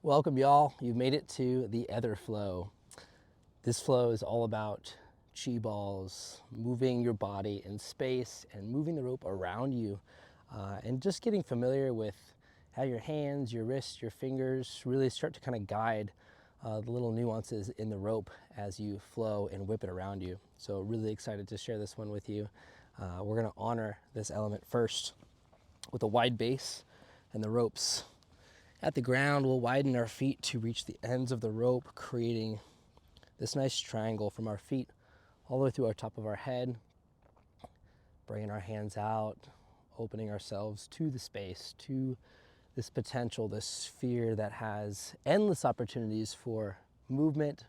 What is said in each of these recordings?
Welcome, y'all. You've made it to the Aetherflow. This flow is all about chi balls, moving your body in space and moving the rope around you, and just getting familiar with how your hands, your wrists, your fingers really start to kind of guide the little nuances in the rope as you flow and whip it around you. So really excited to share this one with you. We're going to honor this element first with a wide base and the ropes at the ground. We'll widen our feet to reach the ends of the rope, creating this nice triangle from our feet all the way through our top of our head, bringing our hands out, opening ourselves to the space, to this potential, this sphere that has endless opportunities for movement.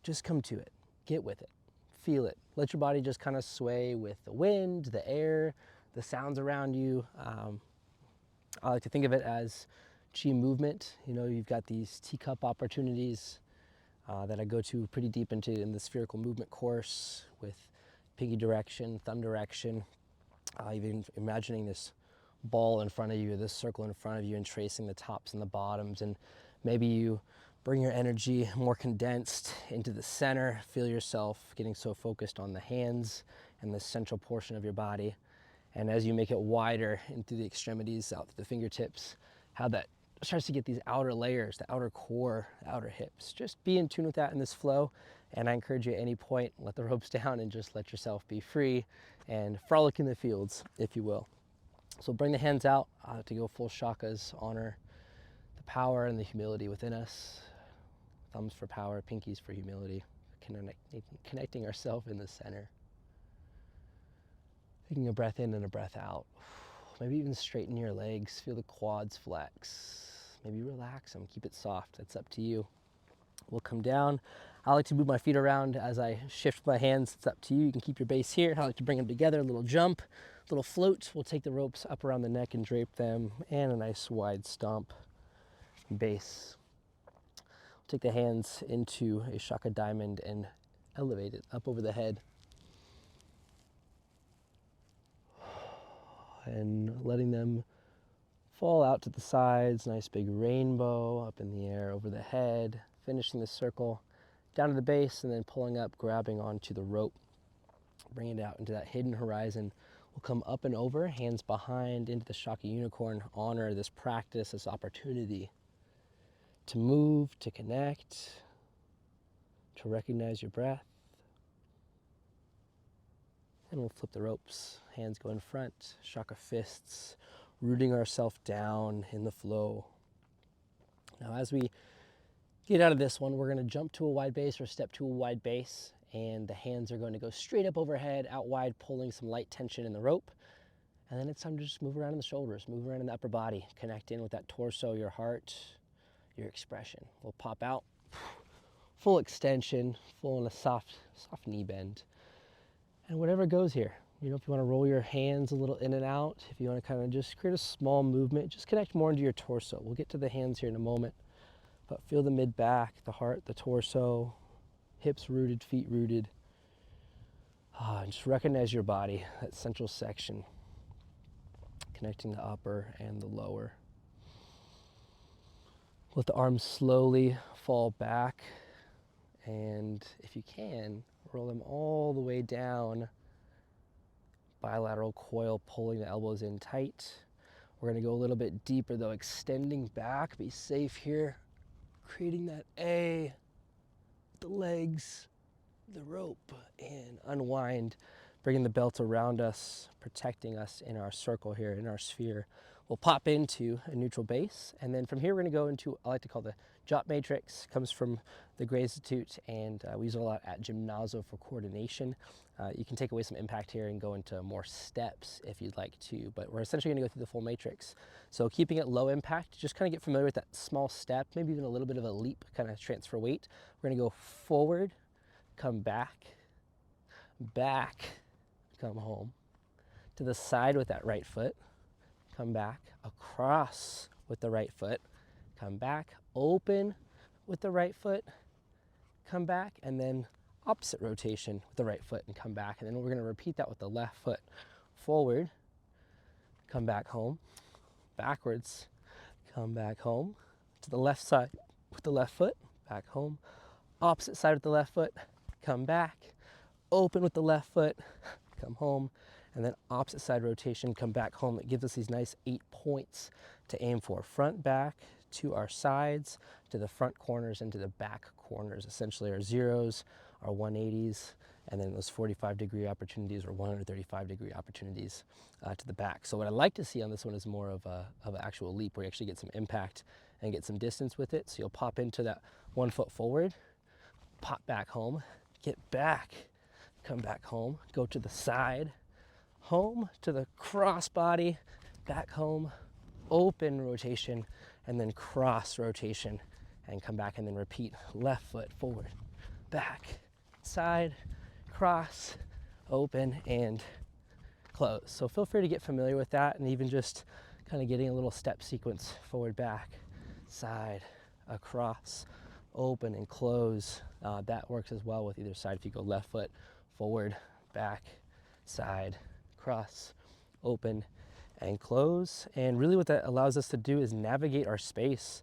Just come to it, get with it, feel it. Let your body just kind of sway with the wind, the air, the sounds around you. I like to think of it as chi movement. You know, you've got these teacup opportunities that I go to pretty deep into in the spherical movement course with pinky direction, thumb direction, even imagining this ball in front of you, this circle in front of you, and tracing the tops and the bottoms. And maybe you bring your energy more condensed into the center, feel yourself getting so focused on the hands and the central portion of your body. And as you make it wider into the extremities, out to the fingertips, how that starts to get these outer layers, the outer core, the outer hips. Just be in tune with that in this flow. And I encourage you at any point, let the ropes down and just let yourself be free and frolic in the fields, if you will. So bring the hands out to go full Shakas, honor the power and the humility within us. Thumbs for power, pinkies for humility, connecting ourselves in the center. Taking a breath in and a breath out. Maybe even straighten your legs, feel the quads flex. Maybe relax them, keep it soft, it's up to you. We'll come down. I like to move my feet around as I shift my hands, it's up to you. You can keep your base here. I like to bring them together, a little jump, a little float. We'll take the ropes up around the neck and drape them, and a nice wide stomp base. We'll take the hands into a Shaka diamond and elevate it up over the head. And letting them fall out to the sides, nice big rainbow up in the air over the head, finishing the circle down to the base, and then pulling up, grabbing onto the rope, bringing it out into that hidden horizon. We'll come up and over, hands behind, into the Shaka unicorn. Honor this practice, this opportunity to move, to connect, to recognize your breath. And we'll flip the ropes, hands go in front, Shaka fists, rooting ourselves down in the flow. Now as we get out of this one, we're going to jump to a wide base or step to a wide base, and the hands are going to go straight up overhead, out wide, pulling some light tension in the rope. And then it's time to just move around in the shoulders, move around in the upper body, connect in with that torso, your heart, your expression. We'll pop out, full extension, full in a soft knee bend. And whatever goes here, you know, if you want to roll your hands a little in and out, if you want to kind of just create a small movement, just connect more into your torso. We'll get to the hands here in a moment, but feel the mid back, the heart, the torso, hips rooted, feet rooted. And just recognize your body, that central section, connecting the upper and the lower. Let the arms slowly fall back, and if you can, roll them all the way down. Bilateral coil, pulling the elbows in tight. We're going to go a little bit deeper though, extending back, be safe here, creating that A, the legs, the rope, and unwind, bringing the belt around us, protecting us in our circle here, in our sphere. We'll pop into a neutral base, and then from here we're going to go into, I like to call the Jot Matrix. Comes from the Gray Institute, and we use it a lot at Gymnazo for coordination. You can take away some impact here and go into more steps if you'd like to, but we're essentially going to go through the full matrix. So keeping it low impact, just kind of get familiar with that small step, maybe even a little bit of a leap, kind of transfer weight. We're going to go forward, come back, come home, to the side with that right foot, come back, across with the right foot, come back, open with the right foot, come back, and then opposite rotation with the right foot and come back. And then we're going to repeat that with the left foot. Forward, come back home, backwards, come back home, to the left side with the left foot, back home. Opposite side with the left foot, come back. Open with the left foot, come home. And then opposite side rotation, come back home. It gives us these nice 8 points to aim for. Front, back, to our sides, to the front corners, and to the back corners. Essentially our zeros, our 180s, and then those 45-degree opportunities or 135-degree opportunities to the back. So what I like to see on this one is more of an actual leap where you actually get some impact and get some distance with it. So you'll pop into that 1 foot forward, pop back home, get back, come back home, go to the side, home, to the cross body, back home, open rotation, and then cross rotation, and come back and then repeat left foot forward, back, side, cross, open, and close. So feel free to get familiar with that, and even just kind of getting a little step sequence forward, back, side, across, open, and close. That works as well with either side. If you go left foot forward, back, side, cross, open, and close. And really what that allows us to do is navigate our space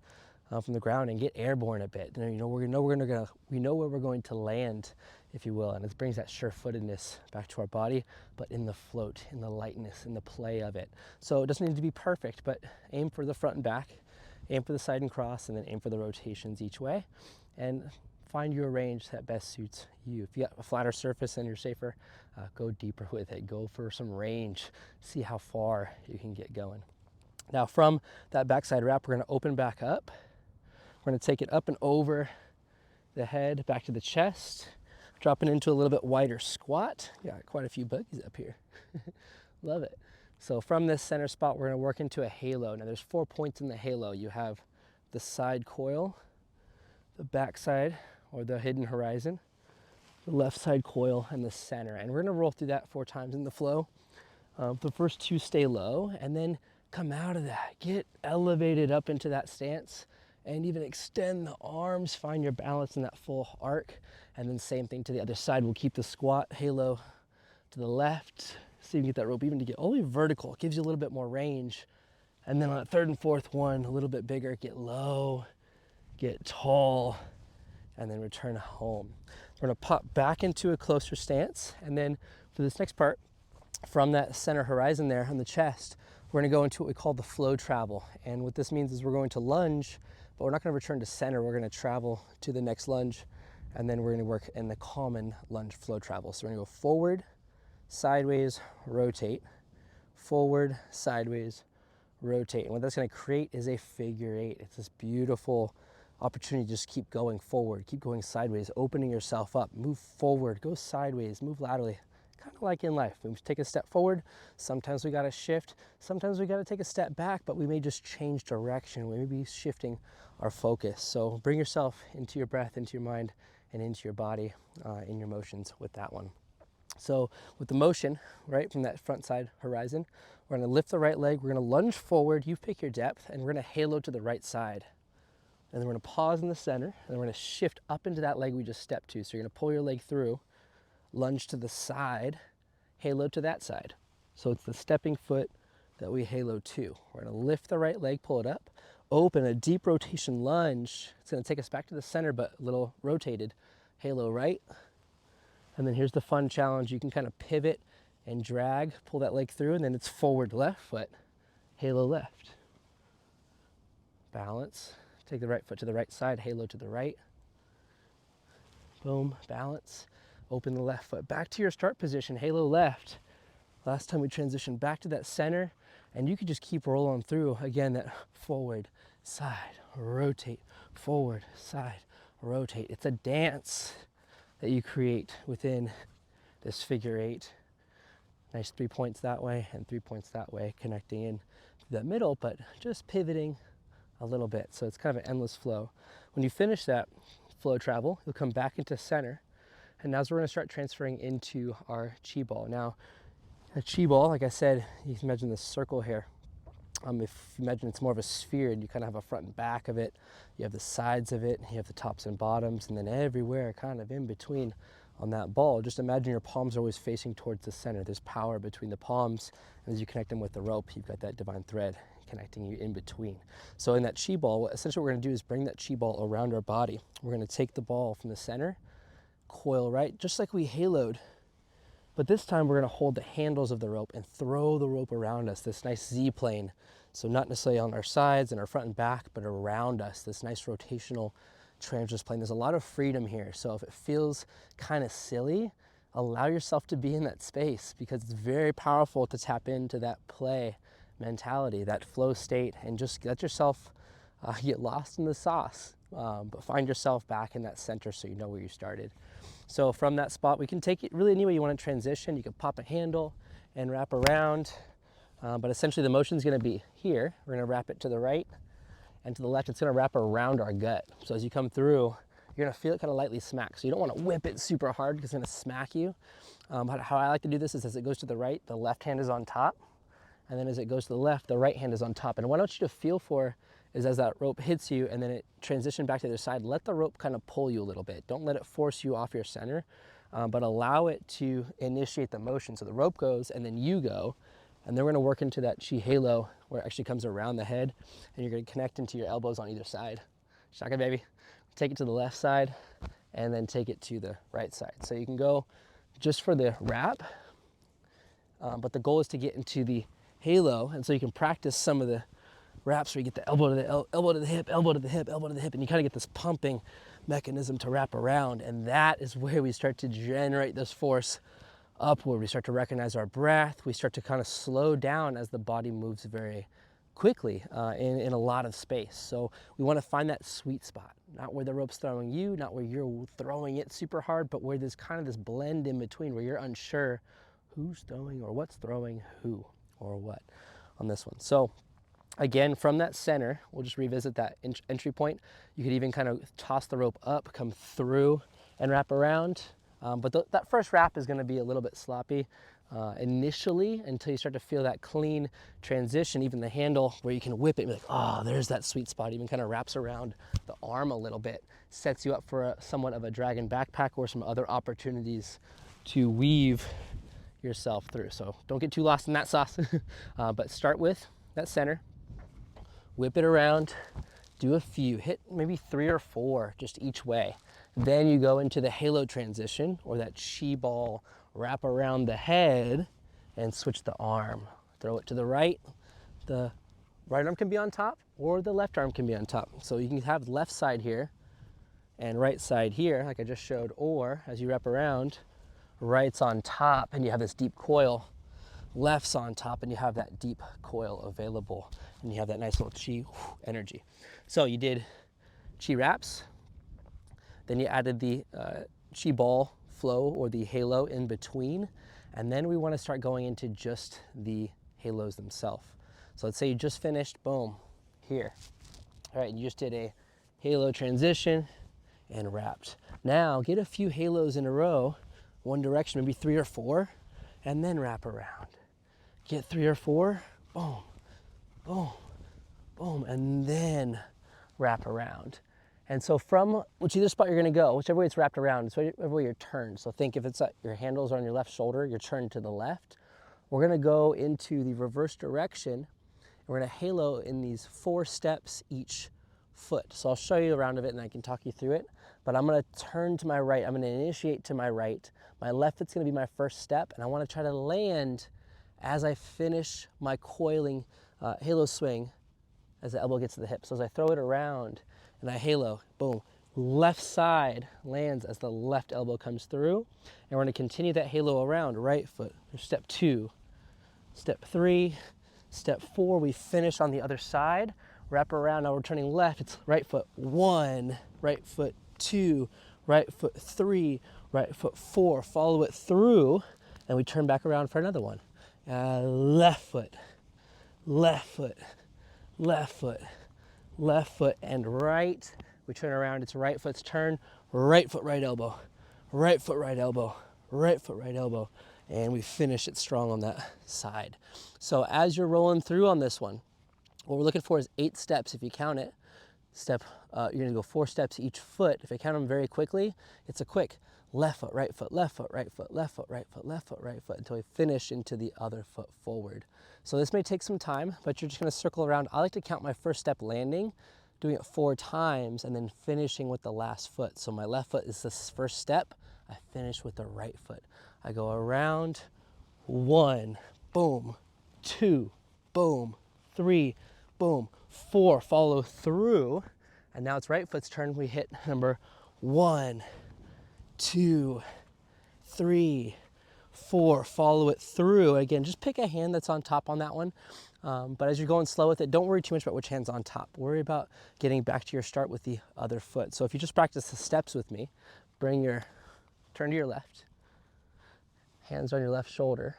from the ground and get airborne a bit. We know where we're going to land, if you will, and it brings that sure-footedness back to our body, but in the float, in the lightness, in the play of it. So it doesn't need to be perfect, but aim for the front and back, aim for the side and cross, and then aim for the rotations each way, and find your range that best suits you. If you got a flatter surface and you're safer, go deeper with it. Go for some range. See how far you can get going. Now from that backside wrap, we're gonna open back up. We're gonna take it up and over the head, back to the chest, dropping into a little bit wider squat. Got quite a few buggies up here. Love it. So from this center spot, we're gonna work into a halo. Now there's 4 points in the halo. You have the side coil, the backside, or the hidden horizon, the left side coil, and the center. And we're gonna roll through that 4 times in the flow. The first 2 stay low, and then come out of that. Get elevated up into that stance, and even extend the arms, find your balance in that full arc. And then same thing to the other side. We'll keep the squat halo to the left. See if you can get that rope even to get all the way vertical. It gives you a little bit more range. And then on that 3rd and 4th one, a little bit bigger, get low, get tall, and then return home. We're gonna pop back into a closer stance, and then for this next part, from that center horizon there on the chest, we're gonna go into what we call the flow travel. And what this means is we're going to lunge, but we're not gonna return to center. We're gonna travel to the next lunge, and then we're gonna work in the common lunge flow travel. So we're gonna go forward, sideways, rotate, forward, sideways, rotate. And what that's gonna create is a figure 8. It's this beautiful opportunity to just keep going forward, keep going sideways, opening yourself up, move forward, go sideways, move laterally, kind of like in life. We take a step forward, sometimes we gotta shift, sometimes we gotta take a step back, but we may just change direction. We may be shifting our focus. So bring yourself into your breath, into your mind, and into your body, in your motions with that one. So with the motion, right, from that front side horizon, we're gonna lift the right leg, we're gonna lunge forward, you pick your depth, and we're gonna halo to the right side. And then we're gonna pause in the center, and then we're gonna shift up into that leg we just stepped to. So you're gonna pull your leg through, lunge to the side, halo to that side. So it's the stepping foot that we halo to. We're gonna lift the right leg, pull it up, open a deep rotation lunge. It's gonna take us back to the center, but a little rotated. Halo right. And then here's the fun challenge. You can kind of pivot and drag, pull that leg through, and then it's forward left foot, halo left. Balance. Take the right foot to the right side, halo to the right. Boom, balance. Open the left foot back to your start position, halo left. Last time we transitioned back to that center, and you could just keep rolling through. Again, that forward, side, rotate, forward, side, rotate. It's a dance that you create within this figure 8. Nice 3 points that way and 3 points that way, connecting in the middle, but just pivoting a little bit. So it's kind of an endless flow. When you finish that flow travel, you'll come back into center, and now we're going to start transferring into our chi ball. Now, a chi ball, like I said, you can imagine this circle here. If you imagine it's more of a sphere, and you kind of have a front and back of it, you have the sides of it, you have the tops and bottoms, and then everywhere kind of in between on that ball, just imagine your palms are always facing towards the center. There's power between the palms, and as you connect them with the rope, you've got that divine thread connecting you in between. So in that chi ball, essentially what we're gonna do is bring that chi ball around our body. We're gonna take the ball from the center, coil right, just like we haloed, but this time we're gonna hold the handles of the rope and throw the rope around us, this nice Z-plane. So not necessarily on our sides and our front and back, but around us, this nice rotational transverse plane. There's a lot of freedom here. So if it feels kind of silly, allow yourself to be in that space, because it's very powerful to tap into that play mentality, that flow state, and just let yourself get lost in the sauce, but find yourself back in that center so you know where you started. So from that spot, we can take it really any way you want to transition. You can pop a handle and wrap around, but essentially the motion is going to be here. We're going to wrap it to the right, and to the left, it's going to wrap around our gut. So as you come through, you're going to feel it kind of lightly smack. So you don't want to whip it super hard because it's going to smack you. But how I like to do this is as it goes to the right, the left hand is on top. And then as it goes to the left, the right hand is on top. And what I want you to feel for is as that rope hits you and then it transitions back to the other side, let the rope kind of pull you a little bit. Don't let it force you off your center, but allow it to initiate the motion. So the rope goes and then you go. And then we're gonna work into that chi halo where it actually comes around the head, and you're gonna connect into your elbows on either side. Shaka, baby. Take it to the left side and then take it to the right side. So you can go just for the wrap, but the goal is to get into the halo, and so you can practice some of the wraps where you get the elbow to the elbow to the hip, elbow to the hip, elbow to the hip, and you kind of get this pumping mechanism to wrap around, and that is where we start to generate this force upward. We start to recognize our breath. We start to kind of slow down as the body moves very quickly in a lot of space. So we want to find that sweet spot, not where the rope's throwing you, not where you're throwing it super hard, but where there's kind of this blend in between where you're unsure who's throwing or what's throwing who or what on this one. So again, from that center, we'll just revisit that entry point. You could even kind of toss the rope up, come through and wrap around. But that first wrap is going to be a little bit sloppy initially until you start to feel that clean transition, even the handle where you can whip it and be like, oh, there's that sweet spot, even kind of wraps around the arm a little bit, sets you up for somewhat of a dragon backpack or some other opportunities to weave yourself through. So don't get too lost in that sauce, but start with that center, whip it around, do a few, hit maybe 3 or 4 just each way. Then you go into the halo transition or that chi ball wrap around the head and switch the arm. Throw it to the right arm can be on top or the left arm can be on top. So you can have left side here and right side here like I just showed, or as you wrap around, right's on top and you have this deep coil, left's on top and you have that deep coil available and you have that nice little chi energy. So you did chi wraps, then you added the chi ball flow or the halo in between, and then we want to start going into just the halos themselves. So let's say you just finished, boom, here. All right, you just did a halo transition and wrapped. Now get a few halos in a row, one direction, maybe 3 or 4, and then wrap around. Get 3 or 4, boom, boom, boom, and then wrap around. And so from whichever spot you're gonna go, whichever way it's wrapped around, it's whichever way you're turned. So think if it's your handles are on your left shoulder, you're turned to the left. We're gonna go into the reverse direction, and we're gonna halo in these 4 steps each foot. So I'll show you around of it and I can talk you through it, but I'm gonna turn to my right, I'm gonna initiate to my right. My left foot's gonna be my first step, and I wanna try to land as I finish my coiling halo swing as the elbow gets to the hip. So as I throw it around, and I halo, boom, left side lands as the left elbow comes through. And we're gonna continue that halo around, right foot, step 2, step 3, step 4, we finish on the other side, wrap around, now we're turning left, it's right foot 1, right foot 2, right foot 3, right foot 4, follow it through, and we turn back around for another one. Left foot, left foot, left foot, left foot, and right. We turn around, it's right foot's turn, right foot, right elbow, right foot, right elbow, right foot, right elbow, and we finish it strong on that side. So as you're rolling through on this one, what we're looking for is 8 steps if you count it. step, you're gonna go 4 steps each foot. If I count them very quickly, it's a quick left foot, right foot, left foot, right foot, left foot, right foot, left foot, right foot, until we finish into the other foot forward. So this may take some time, but you're just gonna circle around. I like to count my first step landing, doing it 4 times, and then finishing with the last foot. So my left foot is this first step, I finish with the right foot. I go around, 1, boom, 2, boom, 3, boom, 4, follow through, and now it's right foot's turn. We hit number 1, 2, 3, 4, follow it through. Again, just pick a hand that's on top on that one. But as you're going slow with it, don't worry too much about which hand's on top. Worry about getting back to your start with the other foot. So if you just practice the steps with me, turn to your left, hands on your left shoulder.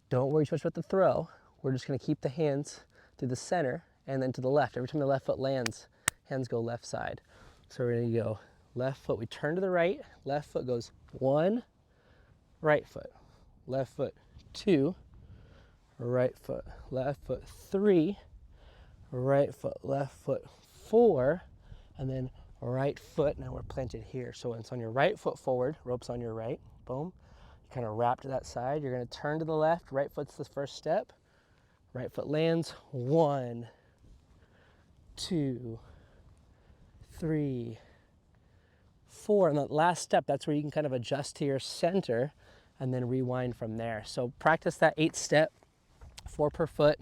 Don't worry too much about the throw. We're just gonna keep the hands to the center and then to the left. Every time the left foot lands, hands go left side. So we're gonna go left foot, we turn to the right, left foot goes 1, right foot, left foot 2, right foot, left foot 3, right foot, left foot 4, and then right foot, now we're planted here. So it's on your right foot forward, rope's on your right, boom. You kind of wrap to that side. You're gonna turn to the left, right foot's the first step. Right foot lands, 1, 2, 3, 4, and that last step, that's where you can kind of adjust to your center and then rewind from there. So practice that 8 step, 4 per foot,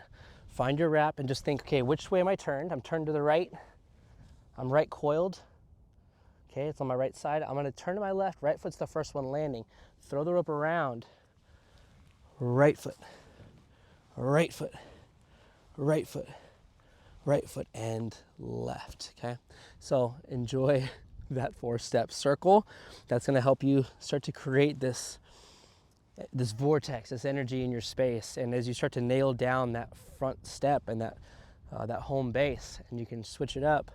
find your wrap and just think, okay, which way am I turned? I'm turned to the right, I'm right coiled. Okay, it's on my right side. I'm gonna turn to my left, right foot's the first one landing. Throw the rope around, right foot, right foot, right foot, right foot, and left, okay? So enjoy that 4-step circle. That's gonna help you start to create this vortex, this energy in your space. And as you start to nail down that front step and that home base, and you can switch it up,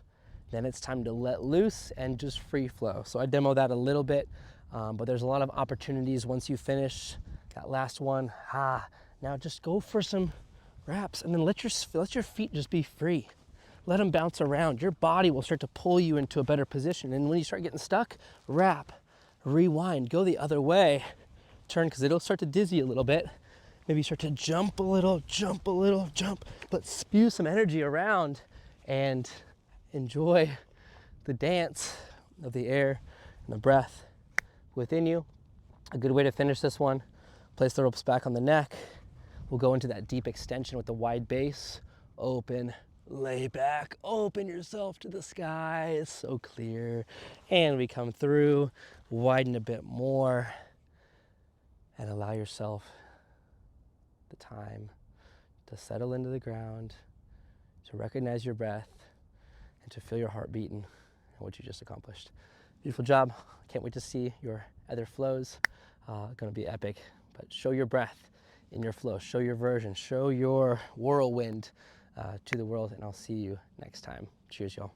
then it's time to let loose and just free flow. So I demo that a little bit, but there's a lot of opportunities once you finish that last one. Now just go for some wraps and then let your feet just be free. Let them bounce around. Your body will start to pull you into a better position. And when you start getting stuck, wrap, rewind, go the other way, turn, because it'll start to dizzy a little bit. Maybe start to jump a little, jump, but spew some energy around and enjoy the dance of the air and the breath within you. A good way to finish this one, place the ropes back on the neck. We'll go into that deep extension with the wide base. Open, lay back, open yourself to the sky. It's so clear. And we come through, widen a bit more, and allow yourself the time to settle into the ground, to recognize your breath, and to feel your heart beating and what you just accomplished. Beautiful job. Can't wait to see your other flows. Gonna be epic, but show your breath in your flow, show your version, show your whirlwind to the world, and I'll see you next time. Cheers, y'all.